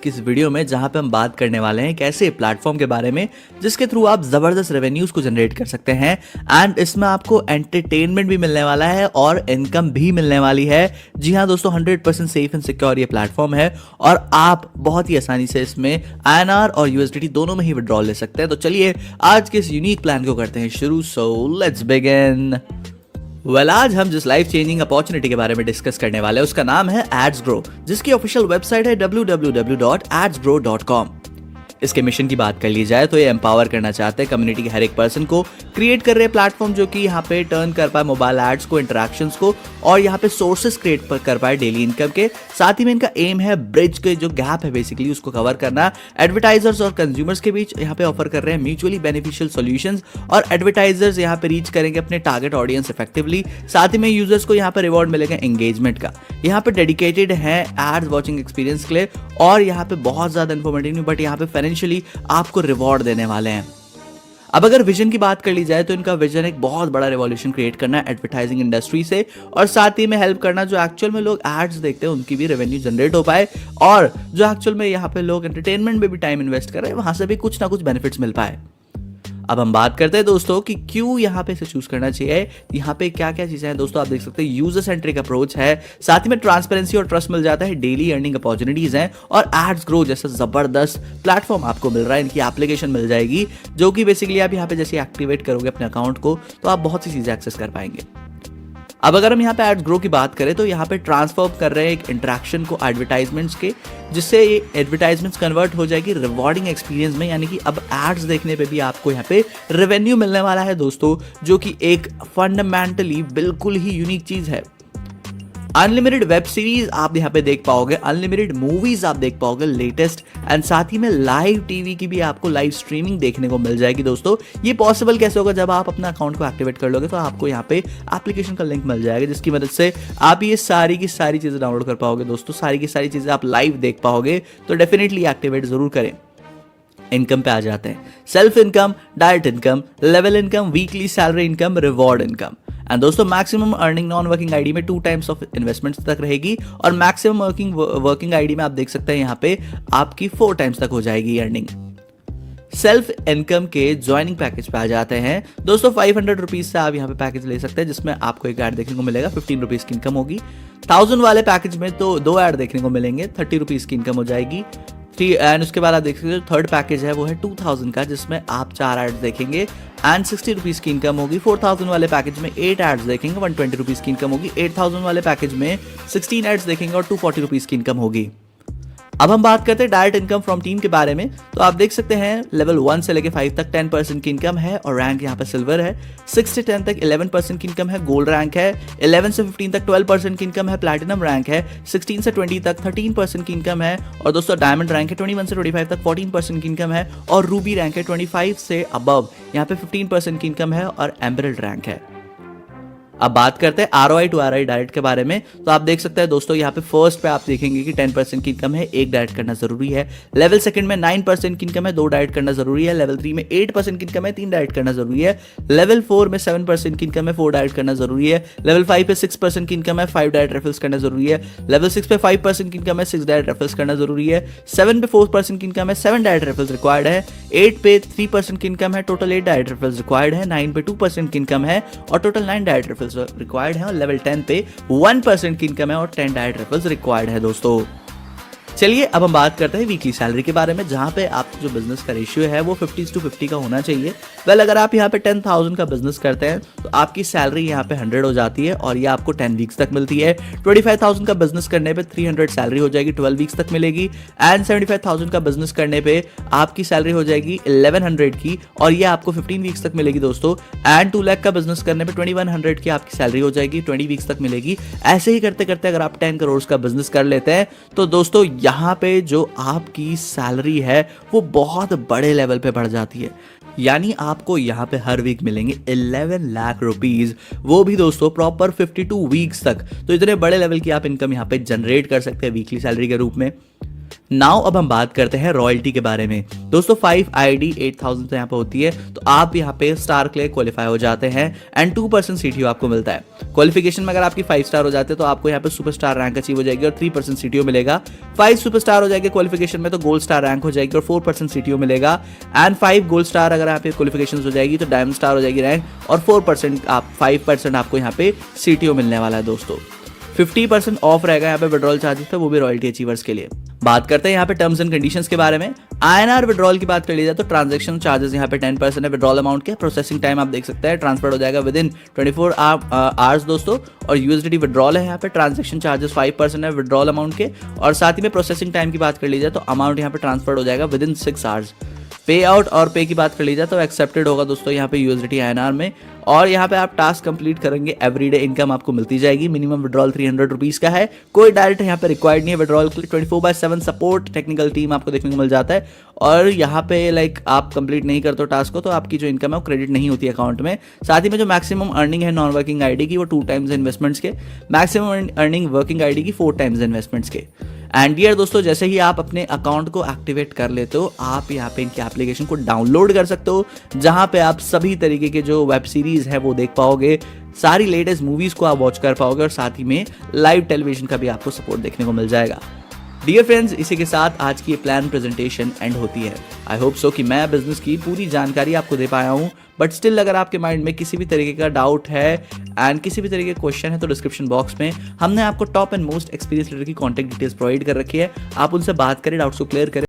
की इस वीडियो में जहां पे हम बात करने वाले हैं कैसे प्लेटफॉर्म के बारे में जिसके थ्रू आप जबरदस्त रेवेन्यूज को जनरेट कर सकते हैं एंड इसमें आपको एंटरटेनमेंट भी मिलने वाला है और इनकम भी मिलने वाली है। जी हाँ दोस्तों, 100% सेफ एंड सिक्योर ये प्लेटफॉर्म है और आप बहुत ही आसानी से इसमें INR और USDT दोनों में ही विड्रॉल ले सकते हैं। तो चलिए आज के इस यूनिक प्लान को करते हैं शुरू। So let's begin. आज हम जिस लाइफ चेंजिंग अपॉर्चुनिटी के बारे में डिस्कस करने वाले हैं उसका नाम है एड्स ग्रो, जिसकी ऑफिशियल वेबसाइट है www.adsgrow.com। इसके मिशन की बात कर ली जाए तो ये एम्पावर करना चाहते हैं कम्युनिटी के हर एक पर्सन को, क्रिएट कर रहे प्लेटफॉर्म जो कि यहाँ पे टर्न कर पाए मोबाइल एड्स को, इंटरेक्शंस को और यहाँ पे सोर्सेस क्रिएट कर पाए डेली इनकम के। साथ ही में इनका एम है ब्रिज के जो गैप है बेसिकली उसको कवर करना। एडवर्टाइजर्स और कंज्यूमर्स के बीच यहाँ पे ऑफर कर रहे हैं म्यूचुअली बेनिफिशियल सॉल्यूशंस और एडवर्टाइजर्स यहाँ पे रीच करेंगे अपने टारगेट ऑडियंस इफेक्टिवली। साथ ही में यूजर्स को यहाँ पे रिवॉर्ड मिलेगा एंगेजमेंट का। यहाँ पे डेडिकेटेड है एड्स वॉचिंग एक्सपीरियंस के लिए और यहाँ पे बहुत ज्यादा इन्फॉर्मेटिव बट यहाँ पे फाइनेंशियली आपको रिवॉर्ड देने वाले हैं। अब अगर विजन की बात कर ली जाए तो इनका विजन एक बहुत बड़ा रिवॉल्यूशन क्रिएट करना है एडवर्टाइजिंग इंडस्ट्री से और साथ ही में हेल्प करना जो एक्चुअल में लोग एड्स देखते हैं उनकी भी रेवेन्यू जनरेट हो पाए और जो एक्चुअल में यहाँ पे लोग एंटरटेनमेंट में भी टाइम इन्वेस्ट कर रहे हैं वहां से भी कुछ ना कुछ बेनिफिट्स मिल पाए। अब हम बात करते हैं दोस्तों कि क्यों यहाँ पे इसे चूज करना चाहिए। यहाँ पे क्या क्या चीजें हैं दोस्तों, आप देख सकते हैं यूजर सेंट्रिक अप्रोच है, साथ ही में ट्रांसपेरेंसी और ट्रस्ट मिल जाता है, डेली अर्निंग अपॉर्चुनिटीज हैं और एड्स ग्रो जैसा जबरदस्त प्लेटफॉर्म आपको मिल रहा है। इनकी एप्लीकेशन मिल जाएगी जो कि बेसिकली आप यहाँ पे जैसे एक्टिवेट करोगे अपने अकाउंट को तो आप बहुत सी चीजें एक्सेस कर पाएंगे। अब अगर हम यहाँ पे एड्स ग्रो की बात करें तो यहाँ पे ट्रांसफॉर्म कर रहे हैं एक इंटरेक्शन को एडवर्टाइजमेंट्स के, जिससे ये एडवर्टाइजमेंट्स कन्वर्ट हो जाएगी रिवॉर्डिंग एक्सपीरियंस में, यानी कि अब एड्स देखने पे भी आपको यहाँ पे रेवेन्यू मिलने वाला है दोस्तों, जो कि एक फंडामेंटली बिल्कुल ही यूनिक चीज है। अनलिमिटेड वेब सीरीज आप यहाँ पे देख पाओगे, अनलिमिटेड मूवीज आप देख पाओगे लेटेस्ट एंड साथ ही में लाइव टीवी की भी आपको लाइव स्ट्रीमिंग देखने को मिल जाएगी दोस्तों। ये पॉसिबल कैसे होगा, जब आप अपना अकाउंट को एक्टिवेट कर लोगे तो आपको यहाँ पे एप्लीकेशन का लिंक मिल जाएगा जिसकी मदद से आप ये सारी की सारी चीजें डाउनलोड कर पाओगे दोस्तों, सारी की सारी चीजें आप लाइव देख पाओगे। तो डेफिनेटली एक्टिवेट जरूर करें। इनकम पे आ जाते हैं, self income, direct income, level income, weekly salary income, reward income. And दोस्तों maximum earning non working ID में 2 टाइम्स ऑफ इन्वेस्टमेंट्स तक रहेगी और मैक्सिमम वर्किंग आईडी में आप देख सकते हैं यहाँ पे आपकी 4 टाइम्स तक हो जाएगी अर्निंग। सेल्फ इनकम के ज्वाइनिंग पैकेज पे आ जाते हैं दोस्तों। 500 रुपीज से आप यहाँ पे पैकेज ले सकते हैं जिसमें आपको एक ऐड देखने को मिलेगा, 15 रुपीज की इनकम होगी। 1000 वाले पैकेज में तो 2 ऐड देखने को मिलेंगे, 30 रुपीज की इनकम हो जाएगी। एंड उसके बाद आप देख सकते हो थर्ड पैकेज है वो है 2000 का, जिसमें आप 4 एड्स देखेंगे एंड 60 रुपीज की इनकम होगी। 4000 वाले पैकेज में 8 एड्स देखेंगे, 120 रुपीज की इनकम होगी। 8000 वाले पैकेज में 16 एड्स देखेंगे और 240 रुपीज की इनकम होगी। अब हम बात करते हैं डायरेक्ट इनकम फ्रॉम टीम के बारे में। तो आप देख सकते हैं लेवल 1 से लेके 5 तक 10% की इनकम है और रैंक यहाँ पे सिल्वर है। 6 से 10 तक 11% की इनकम है, गोल्ड रैंक है। 11 से 15 तक 12% की इनकम है, प्लैटिनम रैंक है। 16 से 20 तक 13% की इनकम है और दोस्तों डायमंड रैंक है। 21 से 25 तक 14% की इनकम है और रूबी रैंक है। 25 से अबव यहाँ पे 15% की इनकम है और एमरल्ड रैंक है। अब बात करते हैं ROI टू ROI डायरेक्ट के बारे में। तो आप देख सकते हैं दोस्तों यहाँ पे फर्स्ट पे आप देखेंगे कि 10% की इनकम है, 1 डायरेक्ट करना जरूरी है। लेवल सेकंड में 9% की इनकम है, 2 डायरेक्ट करना जरूरी है। लेवल 3 में 8% की इनकम है, 3 डायरेक्ट करना जरूरी है। लेवल 4 में 7% की इनकम है, 4 डायरेक्ट करना जरूरी है। लेवल 5 पे 6% की इनकम है, 5 डायरेक्ट रेफरल्स करना जरूरी है। लेवल 6 पे 5% की इनकम है, 6 डायरेक्ट रेफरल्स करना जरूरी है। 7 पे 4% की इनकम है, 7 डायरेक्ट रेफरल्स रिक्वायर्ड है। 8 पे 3% की इनकम है, टोटल 8 डायरेक्ट रेफरल्स रिक्वायर्ड है। 9 पे 2% की इनकम है और टोटल 9 डायरेक्ट रेफरल्स रिक्वायर्ड है। लेवल 10 पे 1% की इनकम है और 10 डायरेक्ट रेफरल्स रिक्वायर्ड है दोस्तों। चलिए अब हम बात करते हैं वीकली सैलरी के बारे में, जहां पे आपका जो बिजनेस का रेशियो है वो 50-50 का होना चाहिए। वेल अगर आप यहाँ पे 10,000 का बिजनेस करते हैं तो आपकी सैलरी यहाँ पे 100 हो जाती है और ये आपको 10 वीक्स तक मिलती है। 25,000 का बिजनेस करने पे 300 सैलरी हो जाएगी, 12 वीक्स तक मिलेगी। एंड 75,000 का बिजनेस करने पे आपकी सैलरी हो जाएगी 1100 की और ये आपको 15 वीक्स तक मिलेगी दोस्तों। एंड 2 लाख का बिजनेस करने पे 2100 की आपकी सैलरी हो जाएगी, 20 वीक्स तक मिलेगी। ऐसे ही करते करते अगर आप 10 करोड़ का बिजनेस कर लेते हैं तो दोस्तों यहाँ पे जो आपकी सैलरी है वो बहुत बड़े लेवल पे बढ़ जाती है। यानी आपको यहाँ पे हर वीक मिलेंगे 11 लाख रुपीज, वो भी दोस्तों प्रॉपर 52 वीक्स तक। तो इतने बड़े लेवल की आप इनकम यहाँ पे जनरेट कर सकते हैं वीकली सैलरी के रूप में। नाउ अब हम बात करते हैं रॉयल्टी के बारे में। दोस्तों 5 ID 8000 तो यहाँ पे होती है, तो आप यहाँ पे स्टार के लिए क्वालिफाई हो जाते हैं एंड 2% CTO आपको मिलता है। क्वालिफिकेशन में अगर आपकी 5 स्टार हो जाते हैं तो आपको यहाँ पे सुपरस्टार रैंक अचीव हो जाएगी और 3% CTO मिलेगा। 5 सुपरस्टार हो जाएगी क्वालिफिकेशन में तो गोल्ड स्टार रैंक हो जाएगी और 4% CTO मिलेगा। एंड 5 गोल्ड स्टार अगर यहाँ पे क्वालिफिकेशन हो जाएगी तो डायमंड स्टार हो जाएगी रैंक और 5% आपको यहाँ पे CTO मिलने वाला है। दोस्तों 50% ऑफ रहेगा यहाँ पे विड्रॉल चार्जेस पे, वो भी रॉयल्टी अचीवर्स के लिए। बात करते हैं यहाँ पे टर्म्स एंड कंडीशंस के बारे में। INR विड्रॉल की बात कर ली जाए तो ट्रांजैक्शन चार्जेस यहाँ पे 10% है विड्रॉल अमाउंट के। प्रोसेसिंग टाइम आप देख सकते हैं ट्रांसफर हो जाएगा विद इन 24 आवर्स दोस्तों। और USDT विड्रॉल है यहाँ पे, ट्रांजैक्शन चार्जेस 5% है विड्रॉल अमाउंट के। और साथ ही में प्रोसेसिंग टाइम की बात कर ली जाए तो अमाउंट यहाँ पे ट्रांसफर हो जाएगा विद इन 6 आवर्स। पे आउट और पे की बात कर ली जाए तो एक्सेप्टेड होगा दोस्तों यहाँ पे USDT INR में। और यहाँ पे आप टास्क कंप्लीट करेंगे एवरीडे इनकम आपको मिलती जाएगी। मिनिमम विड्रॉल 300 रुपीज़ का है। कोई डायरेक्ट यहाँ पे रिक्वायर्ड नहीं है विड्रॉल के लिए। 24/7 सपोर्ट टेक्निकल टीम आपको देखने को मिल जाता है। और यहाँ पे लाइक आप कंप्लीट नहीं करते हो टास्क को तो आपकी जो इनकम है वो क्रेडिट नहीं होती अकाउंट में। साथ ही में जो मैक्सिमम अर्निंग है नॉन वर्किंग आईडी की वो 2 टाइम्स इन्वेस्टमेंट्स के, मैक्सिमम अर्निंग वर्किंग आईडी की 4 टाइम्स इन्वेस्टमेंट्स के। एंड डियर दोस्तों जैसे ही आप अपने अकाउंट को एक्टिवेट कर लेते हो आप यहाँ पे इनकी एप्लीकेशन को डाउनलोड कर सकते हो, जहाँ पे आप सभी तरीके के जो वेब सीरीज है वो देख पाओगे, सारी लेटेस्ट मूवीज को आप वॉच कर पाओगे और साथ ही में लाइव टेलीविजन का भी आपको सपोर्ट देखने को मिल जाएगा। डियर फ्रेंड्स, इसी के साथ आज की ये प्लान प्रेजेंटेशन एंड होती है। आई होप सो कि मैं बिजनेस की पूरी जानकारी आपको दे पाया हूँ। बट स्टिल अगर आपके माइंड में किसी भी तरीके का डाउट है एंड किसी भी तरीके का क्वेश्चन है तो डिस्क्रिप्शन बॉक्स में हमने आपको top and most experience leader की कॉन्टैक्ट डिटेल्स प्रोवाइड कर रखी है। आप उनसे बात करें, डाउट्स को क्लियर करें।